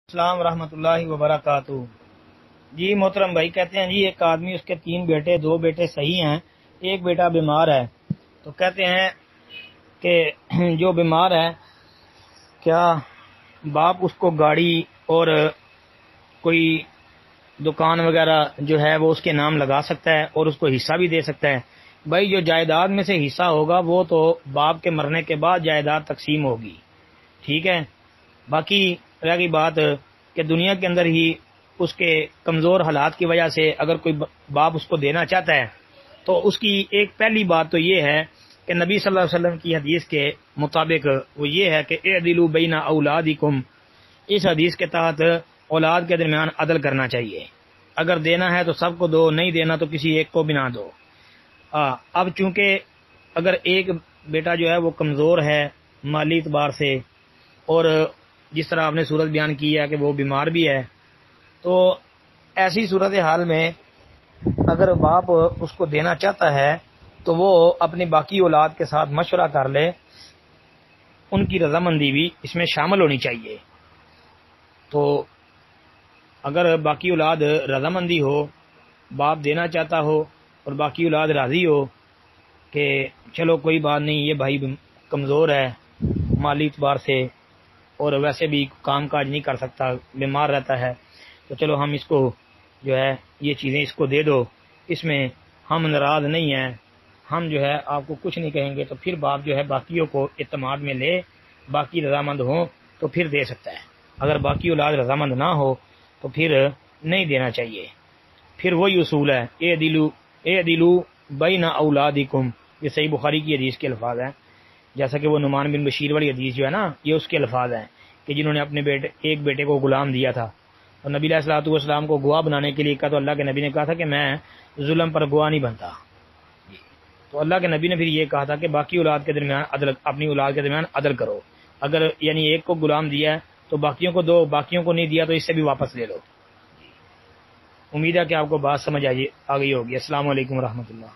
السلام ورحمۃ اللہ وبرکاتہ۔ جی محترم بھائی کہتے ہیں جی ایک آدمی اس کے 3 بیٹے، 2 بیٹے صحیح ہیں، ایک بیٹا بیمار ہے، تو کہتے ہیں کہ جو بیمار ہے کیا باپ اس کو گاڑی اور کوئی دکان وغیرہ جو ہے وہ اس کے نام لگا سکتا ہے اور اس کو حصہ بھی دے سکتا ہے؟ بھائی جو جائیداد میں سے حصہ ہوگا وہ تو باپ کے مرنے کے بعد جائیداد تقسیم ہوگی، ٹھیک ہے۔ باقی رہ گئی بات کہ دنیا کے اندر ہی اس کے کمزور حالات کی وجہ سے اگر کوئی باپ اس کو دینا چاہتا ہے تو اس کی ایک پہلی بات تو یہ ہے کہ نبی صلی اللہ علیہ وسلم کی حدیث کے مطابق وہ یہ ہے کہ اعدلوا بین اولادکم، اس حدیث کے تحت اولاد کے درمیان عدل کرنا چاہیے۔ اگر دینا ہے تو سب کو دو، نہیں دینا تو کسی ایک کو بھی نہ دو۔ اب چونکہ اگر ایک بیٹا جو ہے وہ کمزور ہے مالی اعتبار سے، اور جس طرح آپ نے صورت بیان کی ہے کہ وہ بیمار بھی ہے، تو ایسی صورت حال میں اگر باپ اس کو دینا چاہتا ہے تو وہ اپنی باقی اولاد کے ساتھ مشورہ کر لے، ان کی رضامندی بھی اس میں شامل ہونی چاہیے۔ تو اگر باقی اولاد رضامندی ہو، باپ دینا چاہتا ہو اور باقی اولاد راضی ہو کہ چلو کوئی بات نہیں، یہ بھائی کمزور ہے مالی اعتبار سے اور ویسے بھی کام کاج نہیں کر سکتا، بیمار رہتا ہے، تو چلو ہم اس کو جو ہے یہ چیزیں اس کو دے دو، اس میں ہم ناراض نہیں ہیں، ہم جو ہے آپ کو کچھ نہیں کہیں گے، تو پھر باپ جو ہے باقیوں کو اعتماد میں لے، باقی رضامند ہوں تو پھر دے سکتا ہے۔ اگر باقی اولاد رضامند نہ ہو تو پھر نہیں دینا چاہیے۔ پھر وہی اصول ہے اعدلوا بین اولادکم، یہ صحیح بخاری کی حدیث کے الفاظ ہیں، جیسا کہ وہ نعمان بن بشیر والی حدیث جو ہے نا، یہ اس کے الفاظ ہیں کہ جنہوں نے اپنے ایک بیٹے کو غلام دیا تھا اور نبی علیہ الصلوۃ والسلام کو گواہ بنانے کے لیے کہا، تو اللہ کے نبی نے کہا تھا کہ میں ظلم پر گواہ نہیں بنتا، تو اللہ کے نبی نے پھر یہ کہا تھا کہ باقی اولاد کے درمیان عدل، اپنی اولاد کے درمیان عدل کرو، اگر یعنی ایک کو غلام دیا ہے تو باقیوں کو دو، باقیوں کو نہیں دیا تو اس سے بھی واپس لے لو۔ امید ہے کہ آپ کو بات سمجھ آ گئی ہوگی۔ السلام علیکم ورحمۃ اللہ۔